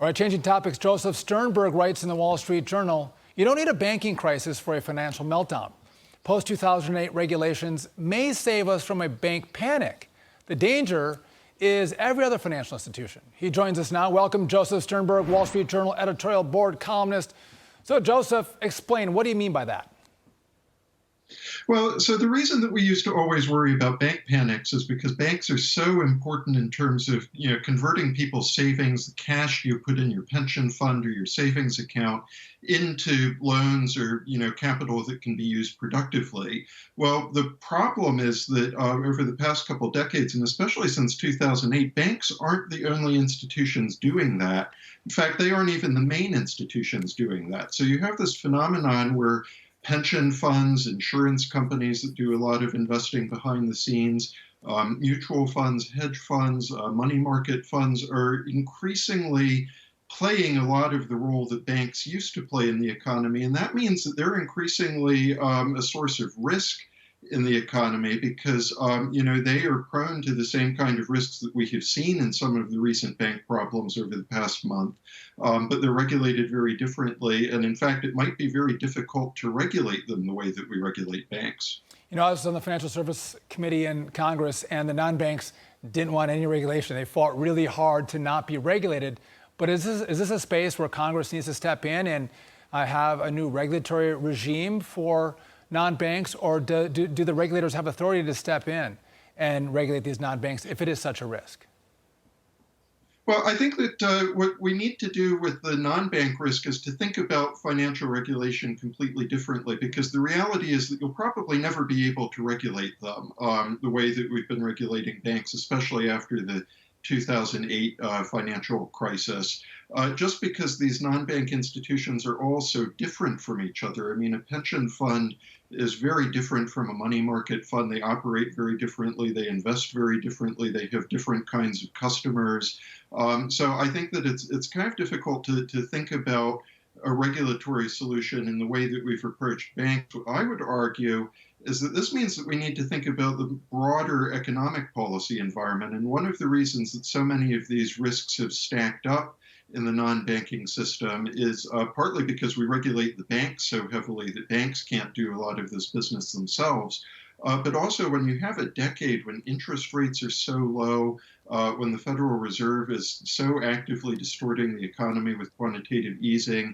All right, changing topics. Joseph Sternberg writes in the Wall Street Journal, you don't need a banking crisis for a financial meltdown. Post-2008 regulations may save us from a bank panic. The danger is every other financial institution. He joins us now. Welcome, Joseph Sternberg, Wall Street Journal editorial board columnist. So, Joseph, explain, what do you mean by that? Well, so the reason that we used to always worry about bank panics is because banks are so important in terms of, converting people's savings, the cash you put in your pension fund or your savings account into loans or, capital that can be used productively. Well, the problem is that over the past couple of decades, and especially since 2008, banks aren't the only institutions doing that. In fact, they aren't even the main institutions doing that. So you have this phenomenon where pension funds, insurance companies that do a lot of investing behind the scenes, mutual funds, hedge funds, money market funds are increasingly playing a lot of the role that banks used to play in the economy. And that means that they're increasingly a source of risk in the economy because, they are prone to the same kind of risks that we have seen in some of the recent bank problems over the past month, but they're regulated very differently. And in fact, it might be very difficult to regulate them the way that we regulate banks. I was on the Financial Service Committee in Congress, and the non-banks didn't want any regulation. They fought really hard to not be regulated. But is this a space where Congress needs to step in and have a new regulatory regime for non-banks, or do the regulators have authority to step in and regulate these non-banks if it is such a risk? Well, I think that what we need to do with the non-bank risk is to think about financial regulation completely differently, because the reality is that you'll probably never be able to regulate them the way that we've been regulating banks, especially after the 2008 financial crisis, just because these non-bank institutions are all so different from each other. I mean, a pension fund is very different from a money market fund. They operate very differently. They invest very differently. They have different kinds of customers. So I think that it's kind of difficult to think about a regulatory solution in the way that we've approached banks. What I would argue is that this means that we need to think about the broader economic policy environment. And one of the reasons that so many of these risks have stacked up in the non-banking system is partly because we regulate the banks so heavily that banks can't do a lot of this business themselves. But also when you have a decade when interest rates are so low, when the Federal Reserve is so actively distorting the economy with quantitative easing,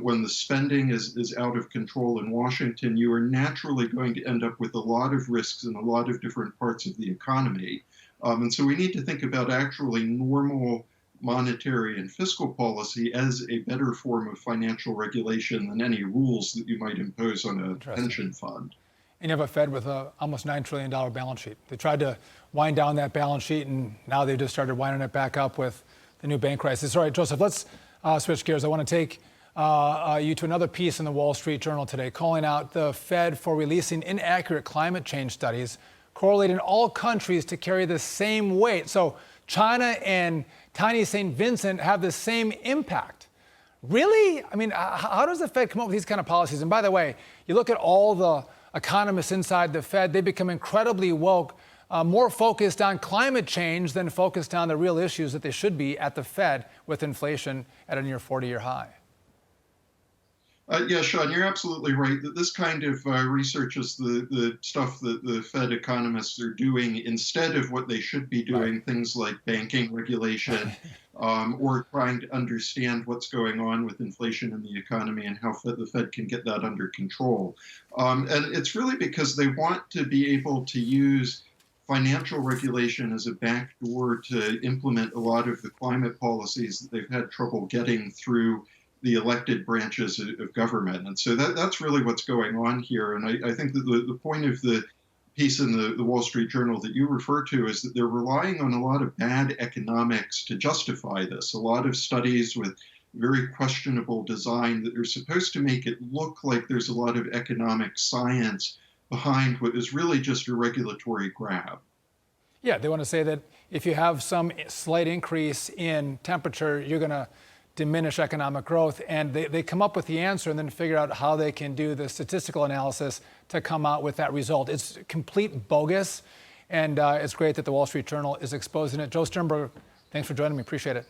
when the spending is out of control in Washington, you are naturally going to end up with a lot of risks in a lot of different parts of the economy. And so we need to think about actually normal monetary and fiscal policy as a better form of financial regulation than any rules that you might impose on a pension fund. And you have a Fed with a almost $9 trillion balance sheet. They tried to wind down that balance sheet, and now they've just started winding it back up with the new bank crisis. All right, Joseph, let's switch gears. I want to take you to another piece in the Wall Street Journal today, calling out the Fed for releasing inaccurate climate change studies, correlating all countries to carry the same weight. So China and tiny St. Vincent have the same impact. Really? I mean, how does the Fed come up with these kind of policies? And by the way, you look at all the economists inside the Fed, they become incredibly woke, more focused on climate change than focused on the real issues that they should be at the Fed, with inflation at a near 40-year high. Yeah, Sean, you're absolutely right that this kind of research is the stuff that the Fed economists are doing instead of what they should be doing, right. Things like banking regulation or trying to understand what's going on with inflation in the economy and how the Fed can get that under control. And it's really because they want to be able to use financial regulation as a backdoor to implement a lot of the climate policies that they've had trouble getting through the elected branches of government. And so that's really what's going on here. And I think that the point of the piece in the Wall Street Journal that you refer to is that they're relying on a lot of bad economics to justify this. A lot of studies with very questionable design that are supposed to make it look like there's a lot of economic science behind what is really just a regulatory grab. Yeah, they want to say that if you have some slight increase in temperature, you're going to diminish economic growth, and they come up with the answer and then figure out how they can do the statistical analysis to come out with that result. It's complete bogus, and it's great that the Wall Street Journal is exposing it. Joe Sternberg, thanks for joining me. Appreciate it.